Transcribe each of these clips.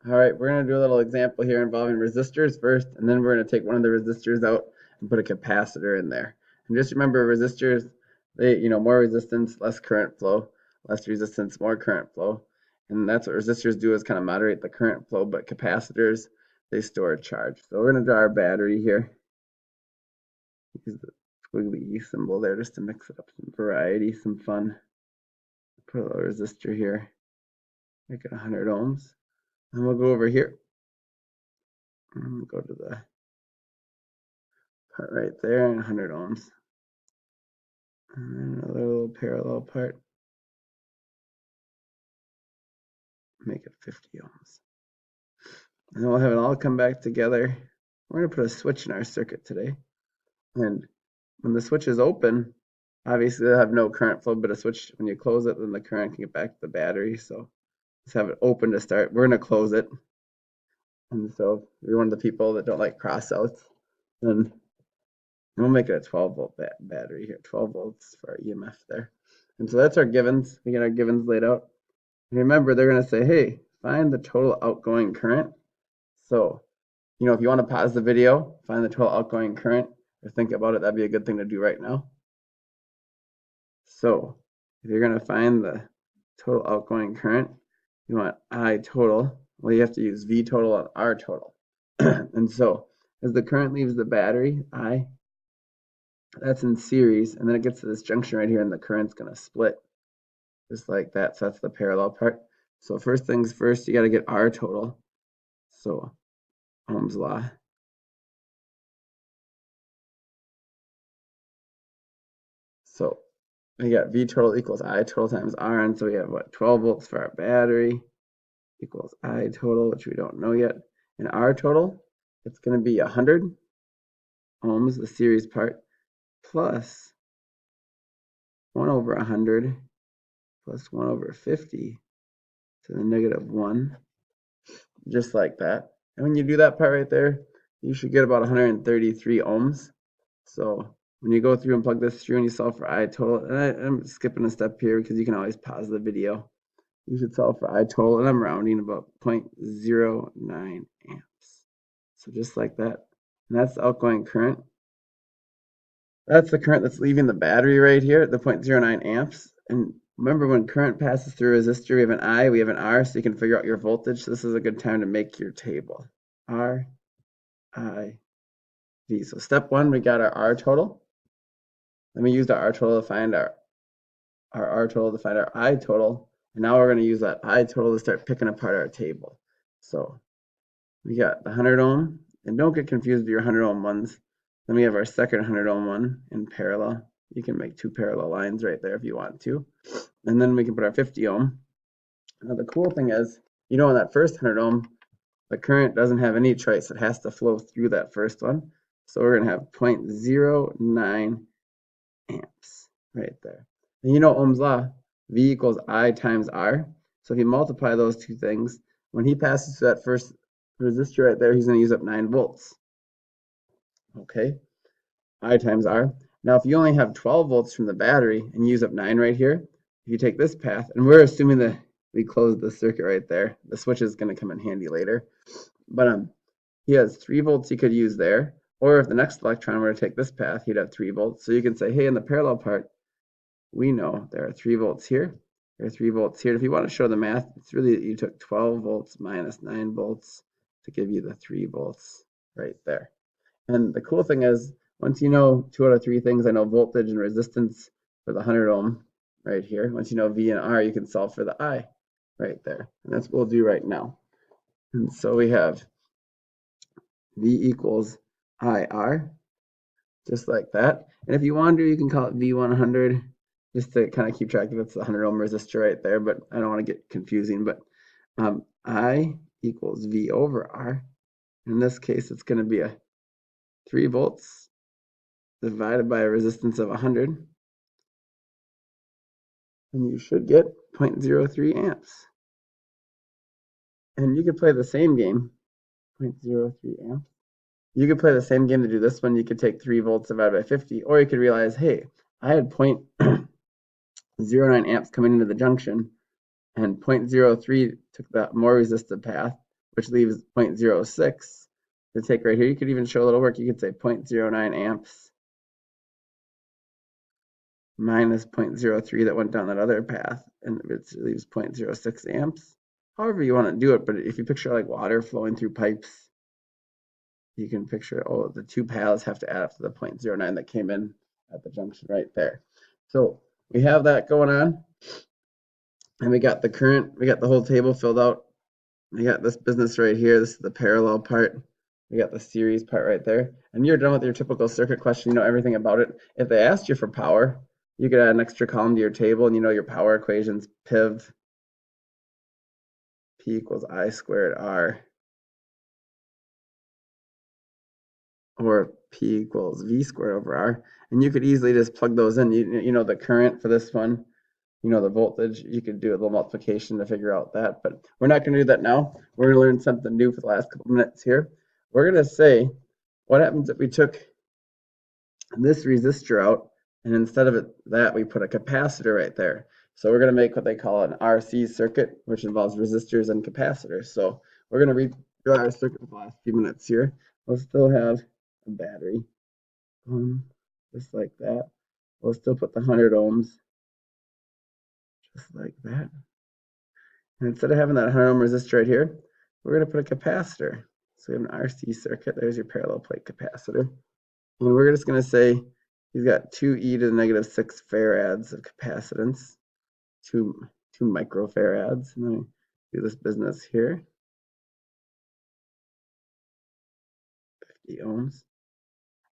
All right, we're going to do a little example here involving resistors first, and then we're going to take one of the resistors out and put a capacitor in there. And just remember, resistors, more resistance, less current flow, less resistance, more current flow. And that's what resistors do, is kind of moderate the current flow, but capacitors, they store charge. So we're going to draw our battery here. Use the squiggly E symbol there just to mix it up, some variety, some fun. Put a little resistor here, make it 100 ohms. And we'll go over here. And we'll go to the part right there, and 100 ohms. And then another little parallel part, make it 50 ohms. And then we'll have it all come back together. We're going to put a switch in our circuit today. And when the switch is open, obviously they'll have no current flow, but a switch, when you close it, then the current can get back to the battery. So let's have it open to start. We're going to close it. And so if you're one of the people that don't like crossouts, then we'll make it a 12-volt battery here, 12 volts for our EMF there. And so that's our givens. We get our givens laid out. And remember, they're going to say, hey, find the total outgoing current. So, if you want to pause the video, find the total outgoing current, or think about it, that'd be a good thing to do right now. So, if you're going to find the total outgoing current, you want I total. Well, you have to use V total and R total. And so, as the current leaves the battery, I, that's in series, and then it gets to this junction right here, and the current's going to split just like that. So that's the parallel part. So first things first, you got to get R total. So Ohm's law. So we got V total equals I total times R, and so we have what, 12 volts for our battery equals I total, which we don't know yet. And R total, it's going to be 100 ohms, the series part, plus 1 over 100 plus 1 over 50 to the -1, just like that. And when you do that part right there, you should get about 133 ohms. So when you go through and plug this through and you solve for I total, and I'm skipping a step here because you can always pause the video. You should solve for I total, and I'm rounding about 0.09 amps. So just like that. And that's the outgoing current. That's the current that's leaving the battery right here, the 0.09 amps. And remember, when current passes through a resistor, we have an I, we have an R, so you can figure out your voltage. So this is a good time to make your table. R, I, V. So step one, we got our R total. Then we used our R total to find our R total to find our I total. And now we're going to use that I total to start picking apart our table. So we got the 100 ohm, and don't get confused with your 100 ohm ones. Then we have our second 100 ohm one in parallel. You can make two parallel lines right there if you want to. And then we can put our 50 ohm. Now the cool thing is, in that first 100 ohm, the current doesn't have any choice. It has to flow through that first one. So we're going to have 0.09 amps right there. And Ohm's law, V equals I times R. So if you multiply those two things, when he passes through that first resistor right there, he's going to use up 9 volts. Okay, I times R. Now, if you only have 12 volts from the battery and use up 9 right here, if you take this path, and we're assuming that we closed the circuit right there, the switch is going to come in handy later. But he has 3 volts he could use there. Or if the next electron were to take this path, he'd have 3 volts. So you can say, hey, in the parallel part, we know there are 3 volts here, there are 3 volts here. If you want to show the math, it's really you took 12 volts minus 9 volts to give you the 3 volts right there. And the cool thing is, once you know 2 out of 3 things, I know voltage and resistance for the 100 ohm right here. Once you know V and R, you can solve for the I right there. And that's what we'll do right now. And so we have V equals IR, just like that. And if you want to, you can call it V100, just to kind of keep track of it's the 100 ohm resistor right there, but I don't want to get confusing. But I equals V over R. In this case, it's going to be a 3 volts divided by a resistance of 100. And you should get 0.03 amps. And you could play the same game, 0.03 amps. You could play the same game to do this one. You could take 3 volts divided by 50, or you could realize, hey, I had 0.09 amps coming into the junction, and 0.03 took that more resistive path, which leaves 0.06 to take right here. You could even show a little work. You could say 0.09 amps minus 0.03 that went down that other path, and it leaves 0.06 amps. However you want to do it, but if you picture like water flowing through pipes, you can picture, oh, the two paths have to add up to the 0.09 that came in at the junction right there. So we have that going on, and we got the current, we got the whole table filled out. We got this business right here. This is the parallel part. We got the series part right there. And you're done with your typical circuit question. You know everything about it. If they asked you for power, you could add an extra column to your table, and you know your power equations, PIV, P equals I squared R, or P equals V squared over R. And you could easily just plug those in. You know the current for this one, you know the voltage. You could do a little multiplication to figure out that, but we're not going to do that now. We're going to learn something new for the last couple minutes here. We're going to say, what happens if we took this resistor out, and instead of that, we put a capacitor right there. So we're going to make what they call an RC circuit, which involves resistors and capacitors. So we're going to redraw our circuit for the last few minutes here. We'll still have a battery, just like that. We'll still put the 100 ohms, just like that. And instead of having that 100 ohm resistor right here, we're going to put a capacitor. So we have an RC circuit. There's your parallel plate capacitor. And we're just going to say he's got 2e to the negative 6 farads of capacitance, 2 microfarads. And then do this business here, 50 ohms.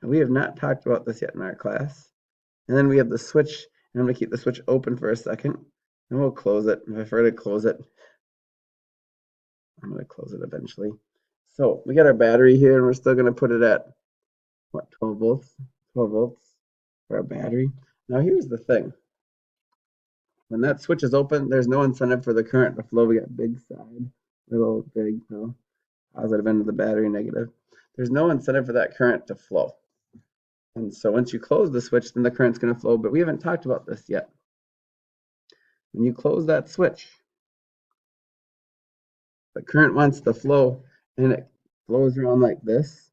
And we have not talked about this yet in our class. And then we have the switch, and I'm going to keep the switch open for a second, and we'll close it. If I forget to close it, I'm going to close it eventually. So we got our battery here, and we're still going to put it at, what, 12 volts? 12 volts for our battery. Now here's the thing. When that switch is open, there's no incentive for the current to flow. We got big side, little big, positive end of the battery, negative. There's no incentive for that current to flow. And so once you close the switch, then the current's going to flow. But we haven't talked about this yet. When you close that switch, the current wants to flow, and it flows around like this,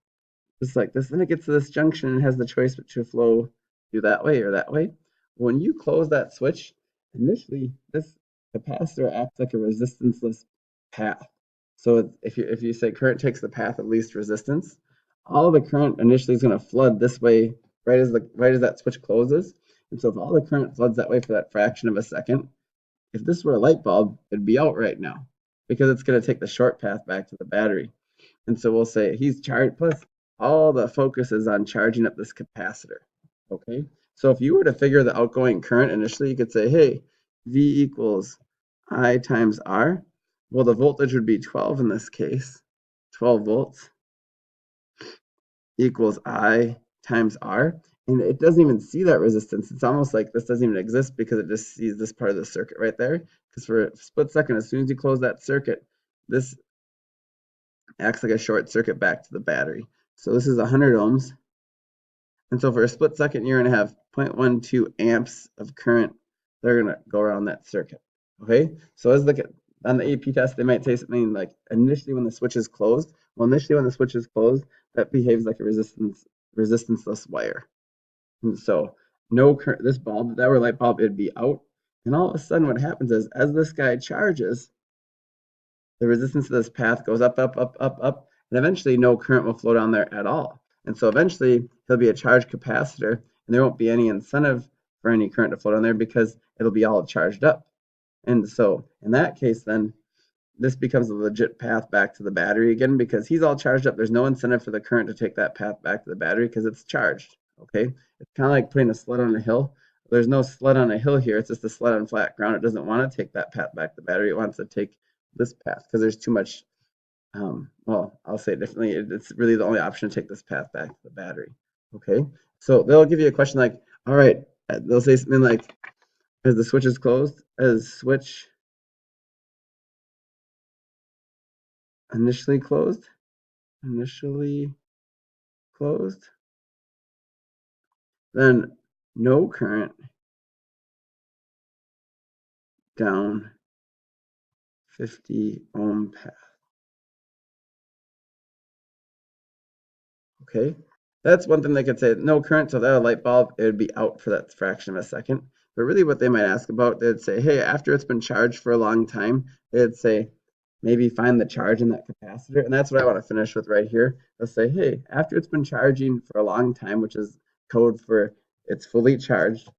just like this. Then it gets to this junction and has the choice to flow do that way or that way. When you close that switch, initially this capacitor acts like a resistanceless path. So if you say current takes the path of least resistance, all the current initially is going to flood this way right as that switch closes. And so if all the current floods that way for that fraction of a second, if this were a light bulb, it'd be out right now because it's going to take the short path back to the battery. And so we'll say he's charged, plus all the focus is on charging up this capacitor. Okay, so if you were to figure the outgoing current initially, you could say, hey, V equals I times R. Well, the voltage would be 12 in this case. 12 volts equals I times R. And it doesn't even see that resistance. It's almost like this doesn't even exist because it just sees this part of the circuit right there. Because for a split second, as soon as you close that circuit, this acts like a short circuit back to the battery. So this is 100 ohms. And so for a split second, you're going to have 0.12 amps of current that are going to go around that circuit. Okay, so let's look at on the AP test, they might say something like initially when the switch is closed. Well, initially when the switch is closed, that behaves like a resistanceless wire. And so no current, this bulb, if that were a light bulb, it'd be out. And all of a sudden what happens is as this guy charges, the resistance of this path goes up, up, up, up, up, and eventually no current will flow down there at all. And so eventually he'll be a charged capacitor, and there won't be any incentive for any current to flow down there because it'll be all charged up. And so in that case, then this becomes a legit path back to the battery again because he's all charged up. There's no incentive for the current to take that path back to the battery because it's charged. Okay, it's kind of like putting a sled on a hill. There's no sled on a hill here. It's just a sled on flat ground. It doesn't want to take that path back to the battery. It wants to take this path because there's too much. Well, I'll say it differently. It's really the only option to take this path back to the battery. Okay, so they'll give you a question like, all right, they'll say something like, as the switch is closed, as switch initially closed, then no current down 50 ohm path. Okay, that's one thing they could say, no current, so that a light bulb, it would be out for that fraction of a second. But really what they might ask about, they'd say, hey, after it's been charged for a long time, they'd say, maybe find the charge in that capacitor. And that's what I want to finish with right here. They'll say, hey, after it's been charging for a long time, which is code for it's fully charged,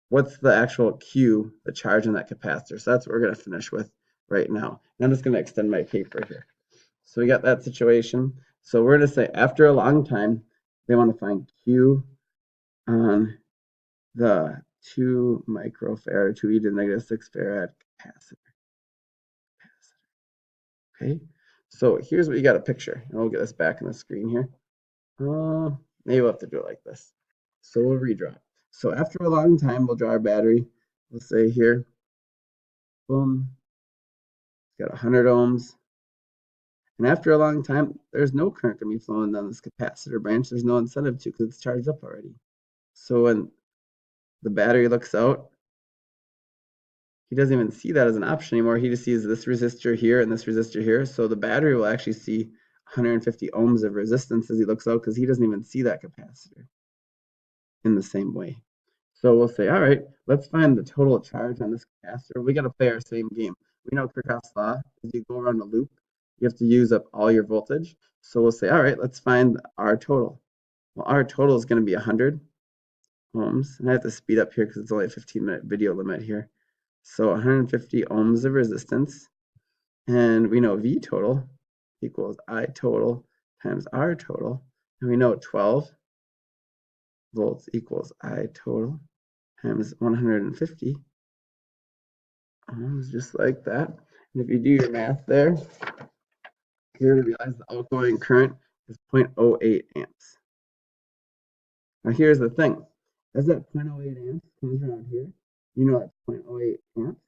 what's the actual Q, the charge in that capacitor? So that's what we're going to finish with right now. And I'm just going to extend my paper here. So we got that situation. So we're going to say after a long time, they want to find Q on the 2 microfarad, 2e to the negative 6 farad capacitor. Okay, so here's what you got a picture. And we'll get this back on the screen here. Maybe we'll have to do it like this. So we'll redraw it. So after a long time, we'll draw our battery. We'll say here, boom, it's got 100 ohms. And after a long time, there's no current going to be flowing down this capacitor branch. There's no incentive to because it's charged up already. So when the battery looks out, he doesn't even see that as an option anymore. He just sees this resistor here and this resistor here. So the battery will actually see 150 ohms of resistance as he looks out because he doesn't even see that capacitor in the same way. So we'll say, all right, let's find the total charge on this capacitor. We got to play our same game. We know Kirchhoff's law, as you go around a loop, you have to use up all your voltage. So we'll say, all right, let's find our total. Well, our total is going to be 100 ohms. And I have to speed up here because it's only a 15-minute video limit here. So 150 ohms of resistance. And we know V total equals I total times R total. And we know 12 volts equals I total times 150 ohms, just like that. And if you do your math there, you're going to realize the outgoing current is 0.08 amps. Now here's the thing. As that 0.08 amps comes around here, you know that's 0.08 amps.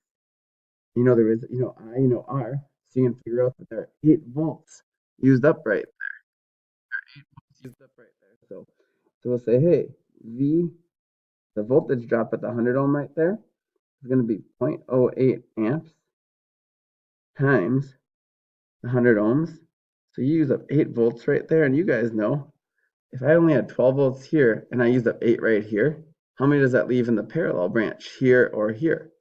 You know there is, you know I, you know R, so you can figure out that there are 8 volts used up right there. 8 volts used up right there. So we'll say, hey, V, the voltage drop at the 100 ohm right there is going to be 0.08 amps times 100 ohms. So you use up 8 volts right there, and you guys know if I only had 12 volts here and I used up 8 right here, how many does that leave in the parallel branch, here or here?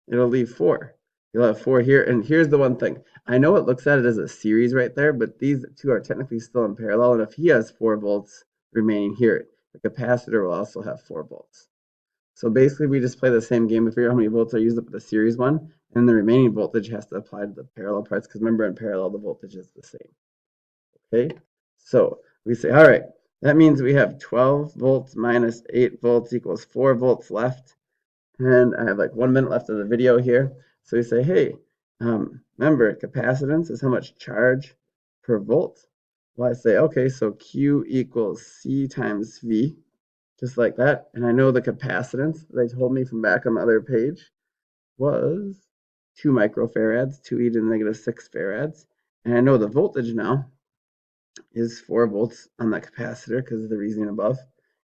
It'll leave 4. You'll have 4 here, and here's the one thing. I know it looks at it as a series right there, but these two are technically still in parallel, and if he has 4 volts remaining here, the capacitor will also have 4 volts. So basically, we just play the same game to figure out how many volts are used up with the series one, and the remaining voltage has to apply to the parallel parts, because remember, in parallel, the voltage is the same. Okay, so we say, all right, that means we have 12 volts minus 8 volts equals 4 volts left. And I have like 1 minute left of the video here. So we say, hey, remember, capacitance is how much charge per volt. Well, I say, okay, so Q equals C times V, just like that. And I know the capacitance they told me from back on the other page was 2 microfarads, 2e to the negative 6 farads. And I know the voltage now is 4 volts on that capacitor because of the reasoning above.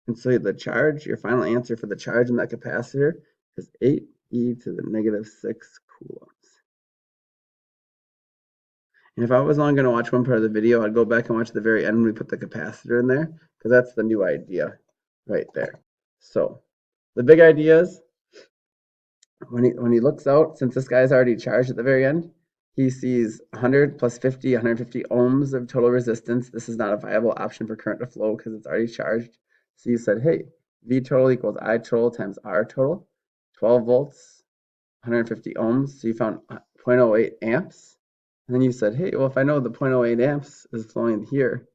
And so the charge, your final answer for the charge in that capacitor is 8e to the negative 6 coulombs. And if I was only going to watch one part of the video, I'd go back and watch the very end when we put the capacitor in there, because that's the new idea right there. So the big idea is when he looks out, since this guy's already charged at the very end, he sees 100 plus 50, 150 ohms of total resistance. This is not a viable option for current to flow because it's already charged. So you said, hey, V total equals I total times R total, 12 volts, 150 ohms. So you found 0.08 amps. And then you said, hey, well, if I know the 0.08 amps is flowing here,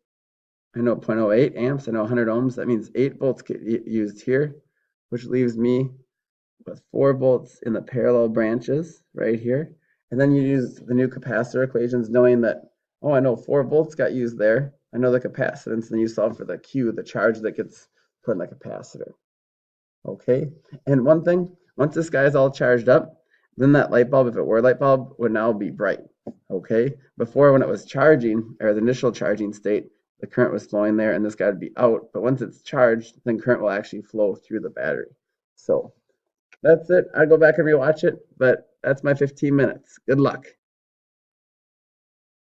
I know 0.08 amps, I know 100 ohms. That means 8 volts get used here, which leaves me with 4 volts in the parallel branches right here. And then you use the new capacitor equations knowing that, oh, I know 4 volts got used there. I know the capacitance. Then you solve for the Q, the charge that gets put in the capacitor. Okay, and one thing, once this guy's all charged up, then that light bulb, if it were a light bulb, would now be bright. Okay, before when it was charging, or the initial charging state, the current was flowing there and this guy would be out. But once it's charged, then current will actually flow through the battery. So that's it. I'll go back and rewatch it, but that's my 15 minutes. Good luck.